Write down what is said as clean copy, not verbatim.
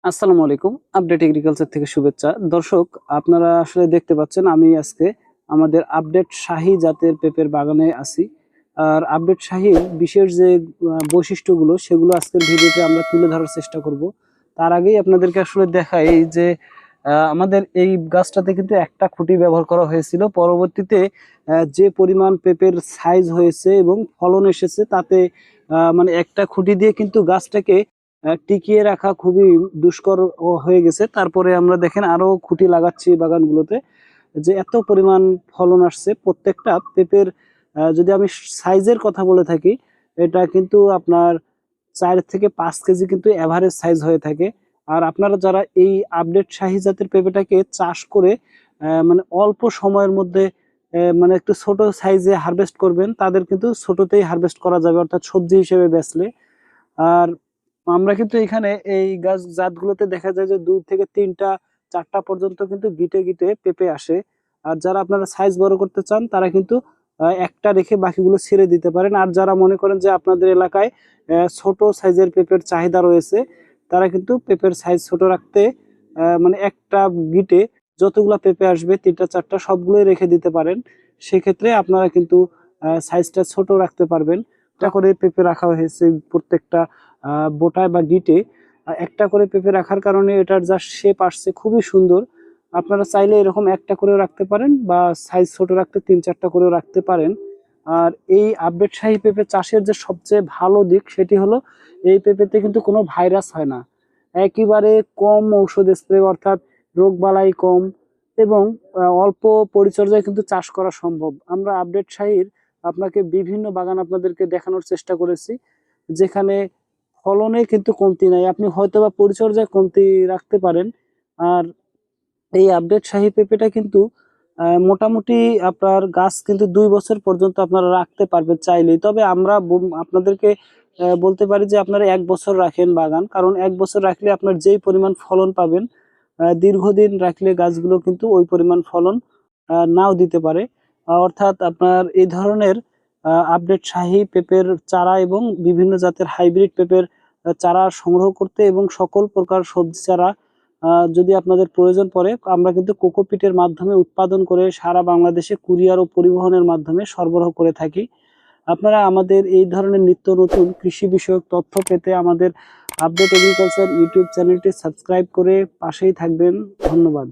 আসসালামু আলাইকুম। Update agriculture থেকে শুভেচ্ছা। দর্শক, আপনারা আসলে দেখতে পাচ্ছেন আমি আজকে আমাদের আপডেট শাহী জাতের পেঁপের বাগানে আছি। আর আপডেট শাহীর বিশেষ যে বৈশিষ্ট্যগুলো সেগুলো আজকের ভিডিওতে আমরা তুলে ধরার চেষ্টা করব। তার আগেই আপনাদেরকে আসলে দেখাই এই যে আমাদের এই গাছটাতে কিন্তু একটা খুঁটি ব্যবহার করা হয়েছিল। পরবর্তীতে যে পরিমাণ পেঁপের সাইজ হয়েছে এবং ফলন এসেছে তাতে মানে একটা খুঁটি দিয়ে কিন্তু গাছটাকে টিকিয়ে রাখা খুবই দুষ্কর হয়ে গেছে। তারপরে আমরা দেখেন আরো খুঁটি লাগাচ্ছি বাগানগুলোতে, যে এত পরিমাণ ফলন আসছে প্রত্যেকটা পেঁপের। যদি আমি সাইজের কথা বলে থাকি, এটা কিন্তু আপনার 4 থেকে 5 কেজি কিন্তু এভারেজ সাইজ হয়ে থাকে। আর আপনারা যারা এই আপডেট শাহী জাতের পেঁপেটাকে চাষ করে মানে অল্প সময়ের মধ্যে মানে একটু ছোট সাইজে হারভেস্ট করবেন, তাদের কিন্তু ছোটতেই হারভেস্ট করা যাবে, অর্থাৎ সবজি হিসেবে বেচলে। আর আমরা কিন্তু এখানে এই গাছ জাতগুলোতে দেখা যায় যে 2 থেকে 3টা 4টা পর্যন্ত কিন্তু গিটে গিটে পেঁপে আসে। আর যারা আপনারা সাইজ বড় করতে চান তারা কিন্তু একটা রেখে বাকিগুলো ছেড়ে দিতে পারেন। আর যারা মনে করেন যে আপনাদের এলাকায় ছোট সাইজের পেঁপের চাহিদা রয়েছে, তারা কিন্তু পেঁপের সাইজ ছোট রাখতে মানে একটা গিটে যতগুলা পেঁপে আসবে 3টা 4টা সবগুলোই রেখে দিতে পারেন। সেক্ষেত্রে আপনারা কিন্তু সাইজটা ছোট রাখতে পারবেন। একটা করে পেঁপে রাখা হয়েছে প্রত্যেকটা বোটায় বা গিটে। একটা করে পেঁপে রাখার কারণে এটার যা শেপ আসছে খুবই সুন্দর। আপনারা চাইলে এরকম একটা করেও রাখতে পারেন বা সাইজ ছোট রাখতে 3-4টা করেও রাখতে পারেন। আর এই আপডেট শাহী পেঁপে চাষের যে সবচেয়ে ভালো দিক সেটি হলো এই পেঁপেতে কিন্তু কোনো ভাইরাস হয় না। একেবারে কম ঔষধ স্প্রে, অর্থাৎ রোগবালাই কম এবং অল্প পরিচর্যায় কিন্তু চাষ করা সম্ভব। আমরা আপডেট শাহীর আপনাকে বিভিন্ন বাগান আপনাদেরকে দেখানোর চেষ্টা করেছি, যেখানে ফলনে কিন্তু কমতি নাই। আপনি হয়তোবা পরিচর্যায় কমতি রাখতে পারেন। আর এই আপডেট শাহী পেঁপেটা কিন্তু মোটামুটি আপনার গাছ কিন্তু 2 বছর পর্যন্ত আপনারা রাখতে পারবেন চাইলেই। তবে আমরা আপনাদেরকে বলতে পারি যে আপনারা 1 বছর রাখেন বাগান, কারণ 1 বছর রাখলে আপনার যেই পরিমাণ ফলন পাবেন দীর্ঘদিন রাখলে গাছগুলো কিন্তু ওই পরিমাণ ফলন নাও দিতে পারে। অর্থাৎ আপনার এই ধরনের আপডেট শাহী পেঁপের চারা এবং বিভিন্ন জাতের হাইব্রিড পেঁপের চারা সংগ্রহ করতে এবং সকল প্রকার সবজি চারা যদি আপনাদের প্রয়োজন পড়ে, আমরা কিন্তু কোকোপিটের মাধ্যমে উৎপাদন করে সারা বাংলাদেশে কুরিয়ার ও পরিবহনের মাধ্যমে সরবরাহ করে থাকি। আপনারা আমাদের এই ধরনের নিত্য নতুন কৃষি বিষয়ক তথ্য পেতে আমাদের আপডেট এগ্রিকালচার ইউটিউব চ্যানেলটি সাবস্ক্রাইব করে পাশেই থাকবেন। ধন্যবাদ।